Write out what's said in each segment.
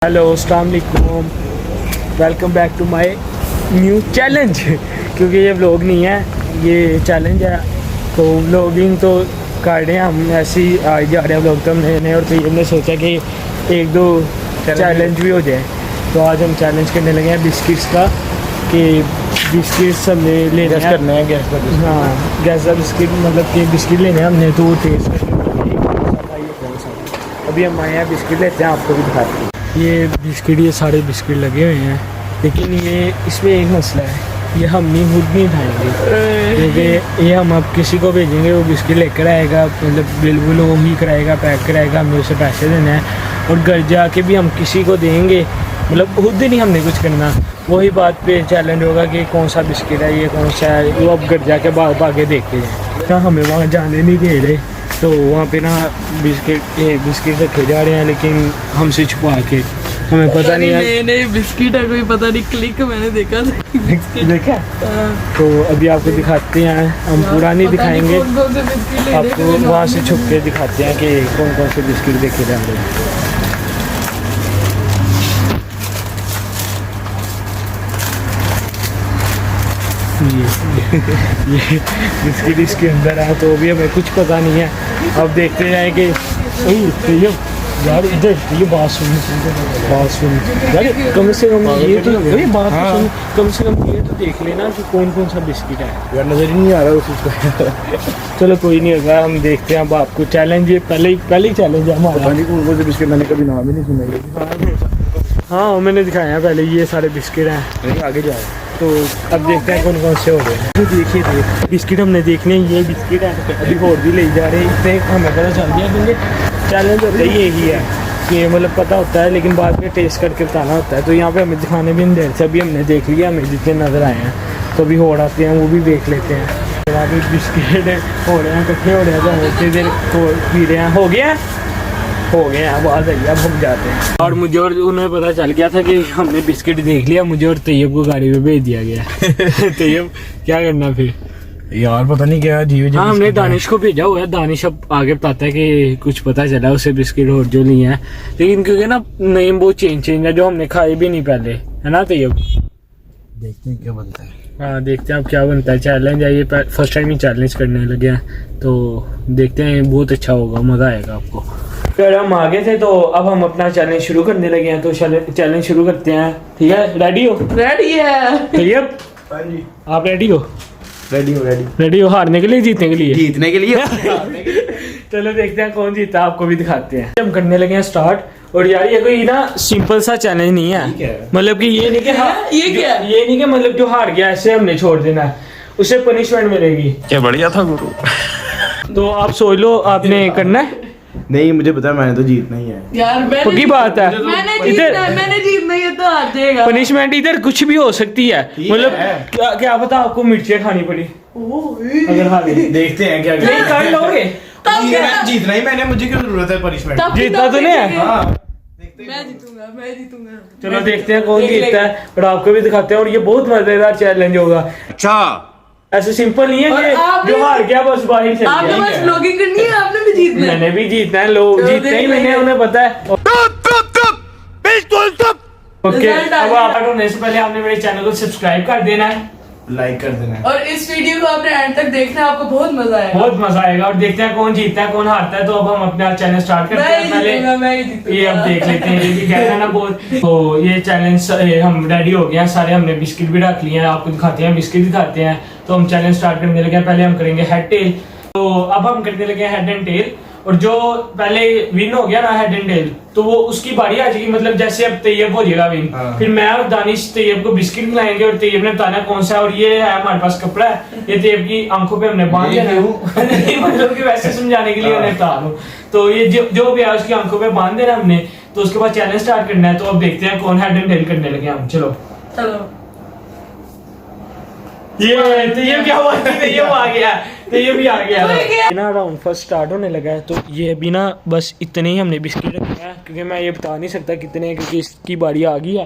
Hello अस्सलाम वालेकुम, welcome back to my new challenge. क्योंकि ये व्लॉग नहीं है, ये चैलेंज है। तो व्लॉगिंग तो कर रहे हैं हम, ऐसे ही आज जा रहे हैं व्लॉग तो हमने और तो हमने सोचा कि एक दो चैलेंज भी हो जाए। तो आज हम चैलेंज करने लगे हैं बिस्किट्स का, कि बिस्किट्स हमने लेने करना है गैस का। हाँ, गैस का बिस्किट, मतलब कि बिस्किट लेने हैं हमने, तो टेस्ट करके कौन सा। अभी हम आए हैं बिस्किट लेते हैं, आपको भी दिखाते हैं। ये बिस्किट, ये सारे बिस्किट लगे हुए हैं, लेकिन ये इसमें एक मसला है, ये हम खुद नहीं खाएंगे। क्योंकि ये हम अब किसी को भेजेंगे, वो बिस्किट लेकर आएगा, मतलब बिल्कुल वो ही कराएगा, पैक कराएगा, हमें उसे पैसे देने हैं। और घर जाके भी हम किसी को देंगे, मतलब खुद नहीं हमने कुछ करना। वही बात पे चैलेंज होगा कि कौन सा बिस्किट है, ये कौन सा है, वो अब घर जाके भागे देखते हैं। तो हमें वहाँ जाने नहीं दे रहे, तो वहाँ पे ना बिस्किट रखे जा रहे हैं, लेकिन हमसे छुपा के, हमें पता नहीं है। नहीं बिस्किट है, कोई पता नहीं, क्लिक मैंने देखा था। देखा? तो अभी आपको दिखाते हैं, हम पूरा नहीं दिखाएंगे, आपको वहाँ से छुप के दिखाते हैं कि कौन कौन से बिस्किट देखे जा रहे हैं। ये बिस्किट इसके अंदर है, तो अभी हमें कुछ पता नहीं है। अब देखते हैं कि ये यार इधर ये बात सुन यार, कम से कम ये तो ये बात सुन, कम से कम ये तो देख लेना कि कौन कौन सा बिस्किट है। यार नज़र ही नहीं आ रहा उसको। चलो कोई नहीं होगा, हम देखते हैं। अब आपको चैलेंज, ये पहले ही चैलेंज है हमारा। कौन कौन से बिस्किट, मैंने कभी नाम ही नहीं सुना। हाँ, मैंने दिखाया है पहले, ये सारे बिस्किट हैं। आगे जाए तो अब देखते हैं कौन कौन से हो रहे हैं। तो देखिए बिस्किट हमने देखने, ये बिस्किट है, अभी और भी ले जा रहे हैं। इससे हमें पता चल गया, क्योंकि चैलेंज होता है यही है कि मतलब पता होता है, लेकिन बाद में टेस्ट करके बताना होता है। तो यहाँ पे हमें दिखाने भी नहीं दे रहे थे, अभी हमने देख लिया, हमें जितने नज़र आए हैं। तो अभी और आते हैं, वो भी देख लेते हैं। तो अभी बिस्किट हो रहे हैं, इकट्ठे हो रहे हैं, तो होते देर पी रहे हैं। हो गया अब आ जाइए, अब हम जाते हैं। और मुझे और उन्हें पता चल गया था कि हमने बिस्किट देख लिया, मुझे और तैयब को गाड़ी में भेज दिया गया। तैयब क्या करना फिर? यार पता नहीं क्या अजीब। हाँ, हमने दानिश को भेजा हुआ है, दानिश अब आगे बताता है कि कुछ पता चला उसे बिस्किट और जो लिए हैं। लेकिन क्योंकि ना नेम बहुत चेंज है, जो हमने खाए भी नहीं पहले, है ना तैयब? देखते हैं क्या बनता है। हाँ, देखते हैं अब क्या बनता है। चैलेंज है ये, फर्स्ट टाइम ही चैलेंज करने लगे हैं, तो देखते हैं, बहुत अच्छा होगा, मज़ा आएगा आपको। फिर हम आगे थे, तो अब हम अपना चैलेंज शुरू करने लगे हैं। तो चैलेंज शुरू करते हैं, ठीक है? रेडी हो? रेडी है। तैयब आप रेडी हो? रेडी हो हारने के लिए, जीतने के लिए? जीतने के लिए। चलो देखते हैं कौन जीता, आपको भी दिखाते हैं। हम करने लगे हैं स्टार्ट। और यार ये कोई ना सिंपल सा चैलेंज नहीं है, मतलब कि ये नहीं कि ये नहीं कि मतलब जो हार गया ऐसे हमने छोड़ देना है, उसे पनिशमेंट मिलेगी। क्या बढ़िया था गुरु। तो आप सोच लो, आपने करना है। नहीं, मुझे पता है, मैंने तो जीतना ही है यार। पक्की बात है, मैंने जीतना ही है, तो हार जाएगा। पनिशमेंट इधर कुछ भी हो सकती है, मतलब क्या पता आपको मिर्चें खानी पड़ी अगर हारे। देखते हैं क्या नहीं कर लोगे, जीतना ही मैंने, मुझे क्यों जरूरत है पनिशमेंट। जीतना तो नहीं है। मैं जीतूंगा। चलो देखते हैं कौन जीतता है, और आपको भी दिखाते हैं। और ये बहुत मजेदार चैलेंज होगा। अच्छा, ऐसे सिंपल नहीं है कि जो हार गया बस बाहर चल आपने गया। बस व्लॉगिंग करनी है, आपने भी जीतना है। मैंने भी जीतना है, लोग जीतते ही मैंने, उन्हें पता है। ओके, अब आप होने से पहले आपने मेरे चैनल को सब्सक्राइब कर देना है, लाइक कर देना है, और इस वीडियो को आपने एंड तक देखना है, आपको बहुत मजा आएगा। बहुत मजा आएगा। और देखते हैं कौन जीतता है कौन हारता है। तो अब हम अपना चैनल स्टार्ट करते हैं। पहले मैं ही जीतूंगा। ये अब देख लेते हैं, ये भी कह रहा है ना बहुत। तो ये चैलेंज हम रेडी हो गए हैं सारे, हमने बिस्किट भी रख लिए हैं, आपको दिखाते हैं, बिस्किट दिखाते हैं। तो हम चैलेंज स्टार्ट करने लगे हैं। पहले हम करेंगे हेड टेल, तो अब हम करने लगे हैं हेड एंड टेल। और जो पहले विन हो गया ना हेड एंड टेल, तो वो उसकी बारी आ जाएगी, मतलब जैसे अब तैयब हो जाएगा विन। फिर मैं और दानिश तैयब को बिस्किट खिलाएंगे, और तैयब ने बताना कौन सा है। और ये है हमारे पास कपड़ा है, ये तैयब की आंखों पे हमने बांध देना है। मतलब कि वैसे समझाने के लिए उन्हें बता दूं। तो ये जो भी है उसकी आंखों पे बांध देना हमने। तो उसके बाद चैलेंज स्टार्ट करना है। तो अब देखते हैं कौन हेड एंड टेल करने लगे हम। चलो ये तैयब क्या हुआ? तैयब आ गया, तैयब भी आ गया ना। राउंड फर्स्ट स्टार्ट होने लगा है। तो ये अभी ना बस इतने ही हमने बिस्किट रखे हैं, क्योंकि मैं ये बता नहीं सकता कितने हैं, क्योंकि इसकी बारी आ गई है।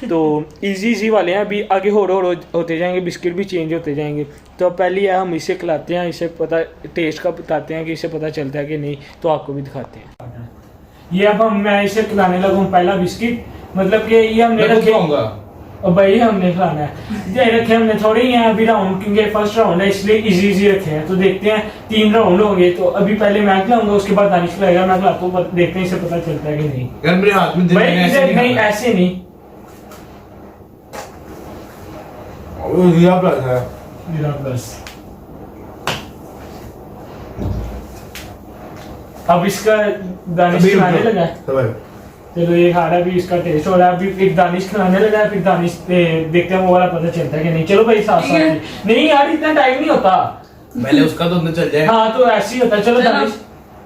तो इजी वाले हैं, अभी आगे और होते जाएंगे, बिस्किट भी चेंज होते जाएंगे। तो पहली है, हम इसे खिलाते हैं, इसे पता टेस्ट का बताते हैं कि इसे पता चलता है कि नहीं। तो आपको भी दिखाते हैं। ये अब मैं इसे खिलाने लगा हूँ पहला बिस्किट। मतलब कि ये हमने मैं खुद रखे खाऊंगा। और भाई हमने खिलाना है, ये रखे हमने थोड़े ही हैं अभी राउंड, क्योंकि फर्स्ट राउंड है इसलिए इजी रखे हैं। तो देखते हैं 3 राउंड होंगे, तो अभी पहले मैं खिलाऊंगा, उसके बाद दानिश खिलाएगा, मैं खिलाता हूँ, देखते हैं इसे पता चलता है कि नहीं। यार मेरे हाथ में भाई नहीं ऐसे नहीं, जीरा प्लस है। जीरा प्लस। अब इसका दानिश खिलाने लगा है, चलो ये खा रहा है, अभी इसका टेस्ट हो रहा है, अभी एक दानिश खिलाने लगा है, फिर दानिश देखते हैं वो वाला पता चलता है कि नहीं। चलो भाई साथ साथ नहीं यार, इतना टाइम नहीं होता, पहले उसका तो अंदर चल जाए। हाँ तो ऐसे ही होता है। चलो दानिश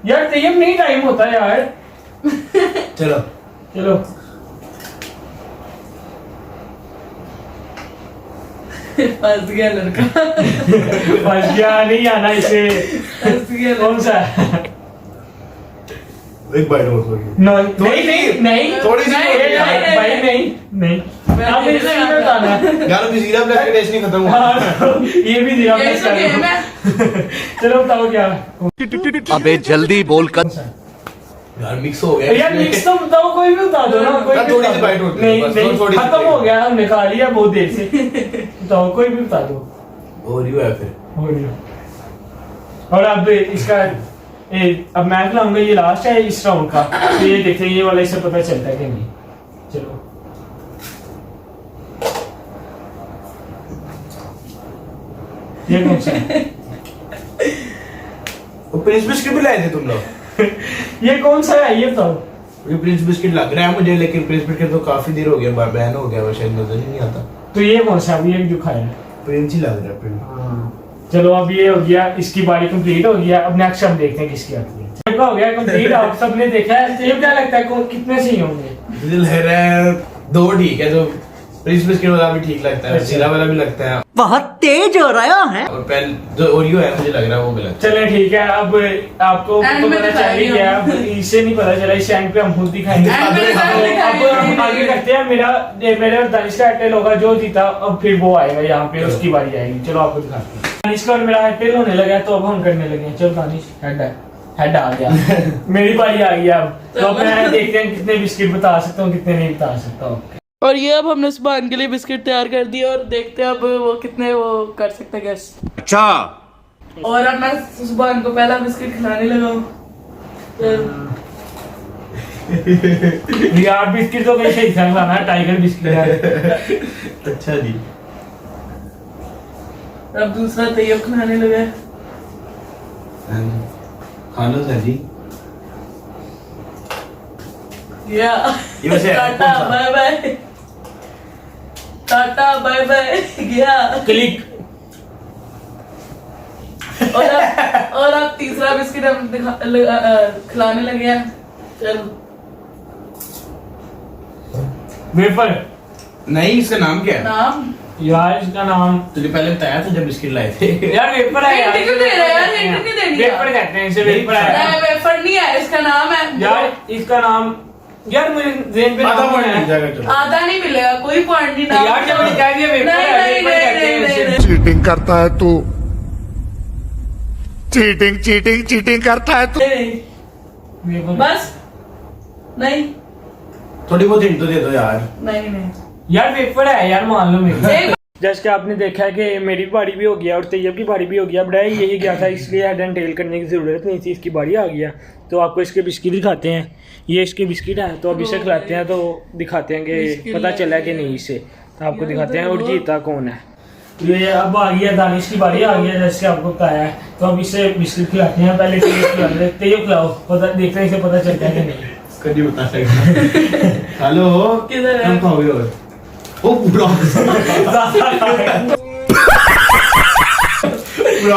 यार, तैयब नहीं टाइम होता है यार। चलो चलो फंस गया लड़का। फंस गया, नहीं आना इसे। फंस गया कौन सा है? एक बाइट और थोड़ी। नहीं नहीं नहीं थोड़ी सी भाई नहीं अब इसे नहीं बताना। यार अभी जीरा प्लस का टेस्ट नहीं खत्म हुआ। हाँ, तो ये भी जीरा ये प्लस तो गेम का। है। चलो बताओ क्या। अबे जल्दी बोल कर। यार मिक्स हो गया यार मिक्स तो बताओ, कोई भी बता दो ना, कोई यार भी थोड़ी बता सी दो। बाइट होती है, नहीं बस नहीं थोड़ी सी खत्म हो बाइट। गया, हमने खा लिया बहुत देर से। बताओ कोई भी बता दो। ओरियो है फिर। हो गया। और अब इसका अब मैं खिलाऊंगा, ये लास्ट है इस राउंड का, तो ये देखते हैं ये वाला इससे पता चलता है कि नहीं। चलो ये कौन सा है? वो प्रिंस बिस्किट भी लाए थे तुम लोग। ये कौन सा है ये बताओ। ये प्रिंस बिस्किट लग रहा है मुझे, लेकिन प्रिंस बिस्किट तो काफी देर हो गया, बैन हो गया, वो शायद नजर ही नहीं आता। तो ये कौन सा है? ये जो खाया है। प्रिंस ही लग रहा है प्रिंस। चलो अब ये हो गया, इसकी बारी कंप्लीट हो गया। अब नेक्स्ट हम देखते हैं किसकी आती है। सबका हो गया कंप्लीट, आप सबने देखा है। तो ये क्या लगता है कितने सही होंगे? मुझे लग रहा है 2 ठीक है, जो प्रिंस बिस्किट वाला भी ठीक लगता है, अच्छा। जीरा वाला भी लगता है, बहुत तेज हो रहा है। और पहले जो ओरियो है मुझे लग रहा है वो गलत है। चले ठीक है, अब आपको End तो में पता चल दिखाएंगे ही गया, हम। अब इसे नहीं पता चला, इस टाइम पे हम खुद दिखाएंगे। End में दिखाएंगे, अब दिखाएंगे। हम आगे करते हैं, मेरे और दानिश का एयरटेल होगा, जो जीता अब फिर वो आएगा यहाँ पे, उसकी बारी आएगी। चलो आपको दिखाते हैं। दानिश का और मेरा एयरटेल होने लगा है, तो अब हम करने लगे हैं। चलो दानिश हेड आ गया। मेरी बारी आ गई अब, तो अब मैं देखते हैं कितने बिस्किट बता सकता हूँ, कितने नहीं बता सकता हूँ। और ये अब हमने सुभान के लिए बिस्किट तैयार कर दिए और देखते हैं अब वो कितने वो कर सकते हैं गैस। अच्छा और अब मैं सुभान को पहला बिस्किट खिलाने लगा हूँ। यार बिस्किट तो कैसे ही खाना है, टाइगर बिस्किट है। अच्छा जी। अब दूसरा तैयब खिलाने लगा है। खा लो सर जी। या ये वैसे टाटा कौन सा? Bye bye, tata bye bye गया। क्लिक। और अब तीसरा बिस्किट हम खिलाने लगे हैं। चलो वेफर। नहीं, इसका नाम क्या है? नाम यार इसका नाम तुझे पहले बताया था जब बिस्किट लाए थे। यार वेफर है यार। हिंट क्यों दे रहा है यार? हिंट नहीं देनी यार। वेफर कहते हैं इसे, वेफर है नहीं वेफर नहीं है, इसका नाम है यार। इसका नाम यार मुझे जेन पे आधा नाम पॉइंट नहीं मिल है जाएगा चलो। आधा नहीं मिलेगा, कोई पॉइंट नहीं। नाम यार जब मैंने कह दिया वेफर नहीं है, नहीं वेफर कहते हैं नहीं इसे। नहीं चीटिंग करता है तू, चीटिंग करता है तू। वेफर। बस नहीं थोड़ी बहुत हिंट तो दे दो यार। नहीं नहीं यार वेफर है यार, मान लो मेरी। एक जैसे कि आपने देखा है कि मेरी बारी भी हो गया और तैयब की बारी भी हो गया। बड़ा यही गया था, इसलिए हेड एंड टेल करने की ज़रूरत नहीं थी, इसकी बारी आ गया। तो आपको इसके बिस्किट दिखाते हैं, ये इसके बिस्किट हैं, तो अब इसे खिलाते हैं, तो दिखाते हैं कि पता चला है कि नहीं इसे। तो आपको दिखाते हैं और जीता कौन है। ये अब आ गया, दानिश की बारी आ गया जैसे आपको बताया है। तो अब इसे बिस्किट खिलाते हैं, पहले तैयब खिलाओ, पता देखते हैं इसे पता चलता है कि नहीं। इसका नहीं बता सकता। हेलो किधर है? कम खाओगे और ओ पूरा पूरा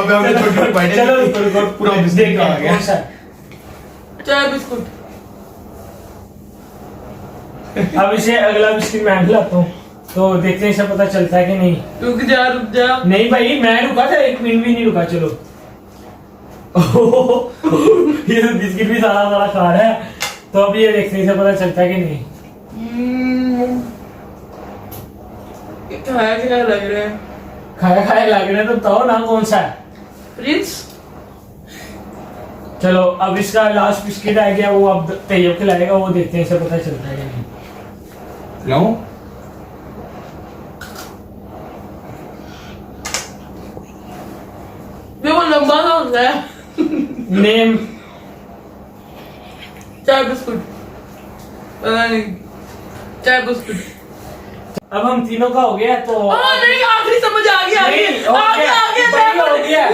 पे हमने छोटी बाइटें चलो पूरा बिस्किट आ गया। कौन सा? चाय बिस्कुट। अब इसे अगला बिस्किट मैं खिलाता हूँ, तो देखते हैं इसे पता चलता है कि नहीं। रुक जा। नहीं भाई मैं रुका था, 1 मिनट भी नहीं रुका। चलो ये तो बिस्किट भी सारा सारा खा रहा है। तो अब ये देखते हैं इसे पता चलता है कि नहीं। खाया क्या लग रहा है? खाया खाया लग रहा है, तो बताओ ना कौन सा है। प्रिंस। चलो अब इसका लास्ट बिस्किट आ गया, वो अब तैयब खिलाएगा, वो देखते हैं इसे पता चलता है कि नहीं। लाऊं? ये वो लंबा सा होता है। नेम चाय बिस्कुट, पता नहीं, चाय बिस्कुट। अब हम तीनों का हो गया तो नहीं, आखिरी समझ आ गया। नहीं, हो आगे गया, आगे बढ़िया हो गया।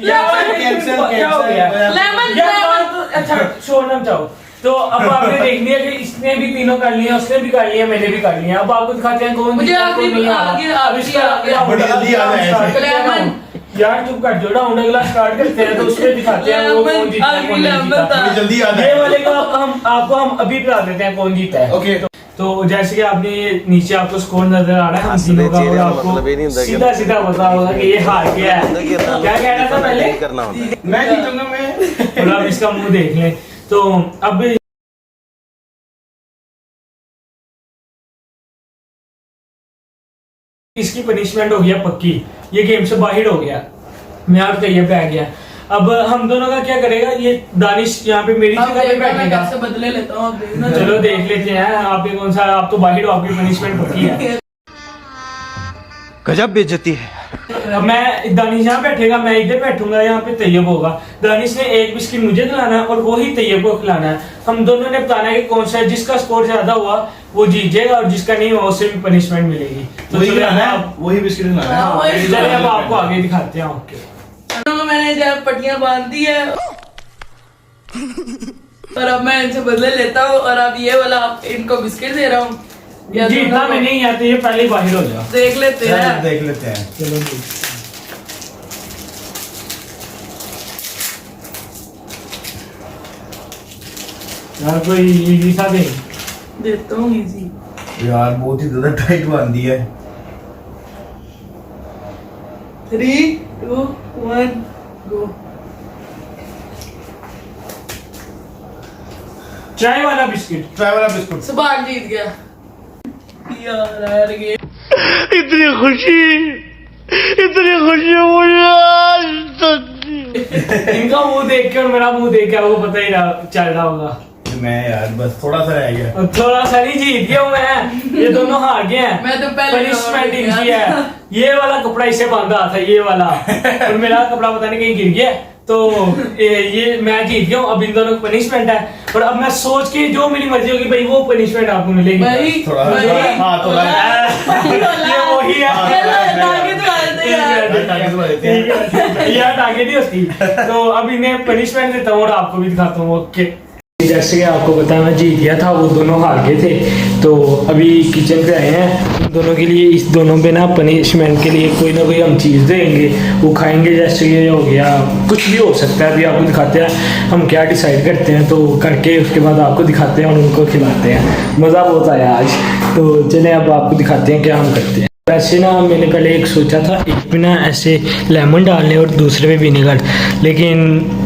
लेमन कैंसर, क्या हो गया? लेमन यार बात तो अच्छा छोड़ना चाहो तो अब आपने देख लिया कि इसने भी तीनों कर लिया, उसने भी कर लिया, मैंने भी कर लिया। अब आपको दिखाते हैं कौन मुझे जीता, कौन आगे- नहीं आ रहा। आगे- अब इसका आगे- अब बड़ी जल्दी आ रहा है start करते हैं लेमन। हम। यार चुप कर जो राउंड अगला स्टार्ट करते हैं तो उसमें दिखाते हैं वो कौन जीता है, कौन नहीं लेमन जीता। था। थोड़ी जल्दी आ ये वाले का हम आपको हम अभी बता देते हैं कौन जीता है। ओके। तो जैसे कि आपने ये नीचे आपको स्कोर नजर आ रहा है हम तीनों का, और आपको सीधा सीधा पता होगा कि ये हार गया है। क्या कह रहा था पहले? मैं जीतूंगा मैं। और अब इसका मुंह देख लें तो अब इसकी पनिशमेंट हो गया पक्की, ये गेम से बाहर हो गया, मैं और तैयब पे आ गया। अब हम दोनों का क्या करेगा, ये दानिश यहाँ पे मेरी अब जगह पे देखना मैं बैठेगा। कैसे बदले लेता हूँ, अब देखना। चलो देख लेते हैं आप ये कौन सा, आप तो बाहर हो, आपकी पनिशमेंट पक्की है। गजब बेइज्जती है। अब मैं दानिश यहाँ बैठेगा, मैं इधर बैठूंगा, यहाँ पे तैयब होगा। दानिश ने एक बिस्किट मुझे खिलाना है और वो ही तैयब को खिलाना है। हम दोनों ने बताना है कि कौन सा है, जिसका स्कोर ज्यादा हुआ वो जीत जाएगा और जिसका नहीं हुआ उसे भी पनिशमेंट मिलेगी। तो वही चलिए खाना अब है, वही बिस्किट खाना हाँ, है। वही। चलिए अब आपको आगे दिखाते हैं। ओके तो मैंने जब पट्टियां बांध दी है और अब मैं इनसे बदले लेता हूँ और अब ये वाला इनको बिस्किट दे रहा हूँ। जीतना में नहीं आते, ये पहले ही बाहर हो जाओ। देख लेते हैं। देख लेते हैं। चलो यार कोई इजी सा दे। देता हूँ इजी। यार बहुत ही ज्यादा टाइट बांधी है। 3, 2, 1 गो। चाय वाला बिस्किट। ट्राई वाला बिस्कुट। सुभान जीत गया यार, हार गए। इतनी खुशी मुझे आज तक। इनका मुंह देख के और मेरा मुंह देख के आपको पता ही चल रहा होगा। मैं यार बस थोड़ा सा रह गया। और थोड़ा सा नहीं जीत गया हूँ मैं, ये दोनों हार गए हैं। मैं तो पहले पनिशमेंट हार इनकी गया। है। ये वाला कपड़ा इसे बांधा था, ये वाला, और मेरा कपड़ा पता नहीं कहीं गिर गया। तो ये मैं जीत गया हूँ। अब इन दोनों को पनिशमेंट है और अब मैं सोच के जो मेरी मर्जी होगी भाई वो पनिशमेंट आपको मिलेगी। भाई थोड़ा भाई हाँ थोड़ा ये वही है। ताकि तो आते यार। यार आगे नहीं होती। तो अब इन्हें पनिशमेंट देता हूँ और आपको भी दिखाता हूँ। ओके जैसे कि आपको पता मैं जीत गया था, वो दोनों हार गए थे। तो अभी किचन पे आए हैं, इन दोनों के लिए, इस दोनों पे ना पनिशमेंट के लिए कोई ना कोई हम चीज़ देंगे, वो खाएंगे। जैसे ये हो गया, कुछ भी हो सकता है, अभी आपको दिखाते हैं हम क्या डिसाइड करते हैं। तो करके उसके बाद आपको दिखाते हैं और उनको खिलाते हैं। मज़ा बहुत आया आज। तो चलें अब आपको दिखाते हैं क्या हम करते हैं। वैसे ना मैंने पहले एक सोचा था, एक पे ना ऐसे लेमन डालने और दूसरे पे विनेगर, लेकिन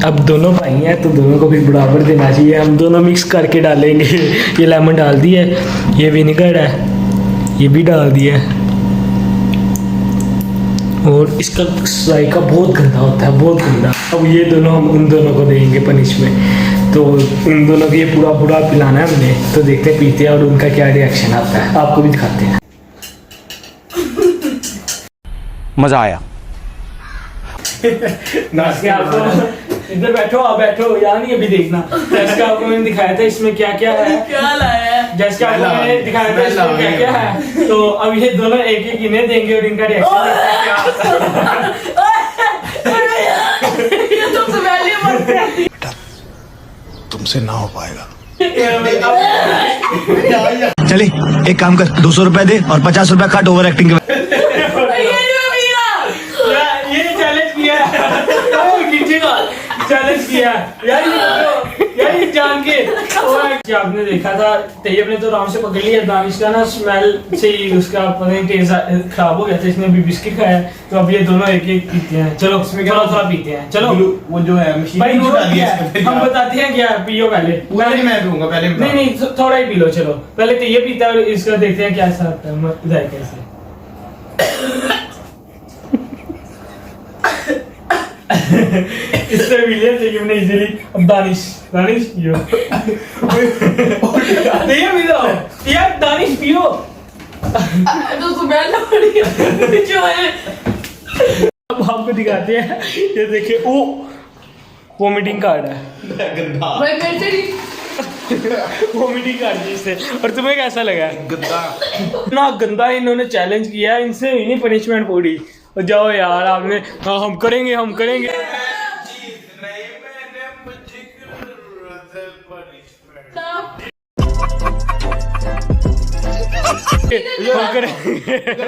अब दोनों भाई हैं तो दोनों को भी बराबर देना चाहिए। हम दोनों मिक्स करके डालेंगे। ये लेमन डाल दिया है, ये विनेगर है, ये भी डाल दिया है। और इसका जायका बहुत गंदा होता है, बहुत गंदा। अब ये दोनों हम उन दोनों को देंगे पनिशमेंट। तो इन दोनों को ये पूरा पूरा पिलाना है हमने। तो देखते हैं पीते हैं और उनका क्या रिएक्शन आता है, आपको भी दिखाते हैं। मजा आया। जैसे आपको इधर बैठो, आप बैठो, यहाँ नहीं अभी देखना। जैसे आपको मैंने दिखाया था इसमें क्या क्या है, क्या लाया है? जैसे आपको मैंने दिखाया था इसमें क्या क्या है। तो अब ये दोनों एक एक इन्हें देंगे और इनका ये सबसे पहले मरते हैं। तुमसे ना हो पाएगा। चले एक काम कर, 200 रुपए दे और 50 रुपए काट ओवर एक्टिंग के। ये चैलेंज किया चैलेंज किया यार, ये जान के। और क्या आपने देखा था, तैयब ने तो आराम से पकड़ लिया। दानिश का ना स्मेल से ही उसका पता नहीं टेस्ट खराब हो गया था, इसने भी बिस्किट खाया। तो अब ये दोनों एक एक पीते हैं। चलो थोड़ा थोड़ा पीते हैं। चलो वो जो है मशीन भाई में नोट डाली किया है इसके है। हम बताते हैं क्या, पियो पहले। पहले मैं पीऊंगा, पहले नहीं नहीं थोड़ा ही पी लो। चलो पहले तो ये पीता है और इसका देखते हैं क्या ऐसा आता है जायके से। इससे विलियम से क्यों नहीं इजीली अब दानिश पियो नहीं अभी तो यार दानिश पियो तो सुबह ना पड़ी जो है। अब आपको दिखाते हैं ये देखिए ओ वोमिटिंग कार्ड है भाई मेरे से नहीं। वोमिटिंग कार्ड है इससे। और तुम्हें कैसा लगा गंदा ना गंदा इन्होंने चैलेंज किया इनसे हुई नहीं पनिशमेंट पूरी। और जाओ यार आपने हाँ हम करेंगे हम करेंगे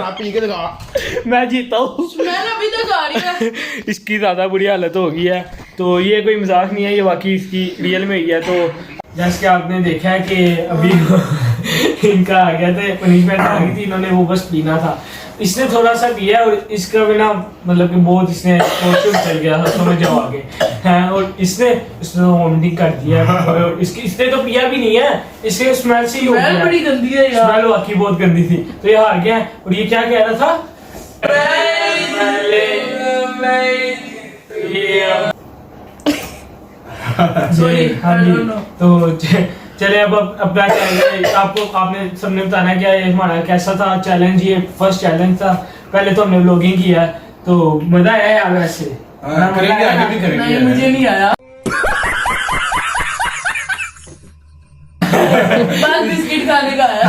आप पी के दिखा। मैं जीता हूँ मैं अभी तक आ रही है। इसकी ज़्यादा बुरी हालत हो गई है तो ये कोई मजाक नहीं है ये वाकई इसकी रियल में ही है। तो जैसे कि आपने देखा है कि अभी इनका आ गया था पनिशमेंट आ गई थी इन्होंने वो बस पीना था। इसने थोड़ा सा पिया और इसका बिना मतलब कि बहुत इसने पॉजिटिव चल गया था समझ जाओ आगे हैं। और इसने वोमिटिंग कर दिया है और इसने तो पिया भी नहीं है इसके स्मेल से ही हो स्मेल गया। बड़ी गंदी है यार। स्मेल वाकई बहुत गंदी थी तो ये हार गया है। और ये क्या कह रहा था Sorry, हाँ I जी don't know. तो चले अब अपना चैलेंज आपको आपने सबने बताना क्या ये हमारा कैसा था चैलेंज। ये फर्स्ट चैलेंज था पहले तो हमने व्लॉगिंग किया है तो मजा आया यार वैसे ना मजा करेंगे आया आगे ना? भी करेंगे नहीं मुझे नहीं आया। बस बिस्किट खाने का आया।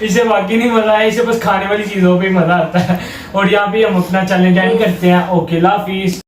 इसे बाकी नहीं मजा आया इसे बस खाने वाली चीजों पे ही मजा आता है। और यहाँ पे हम अपना चैलेंज एंड करते हैं। ओके लाफिज।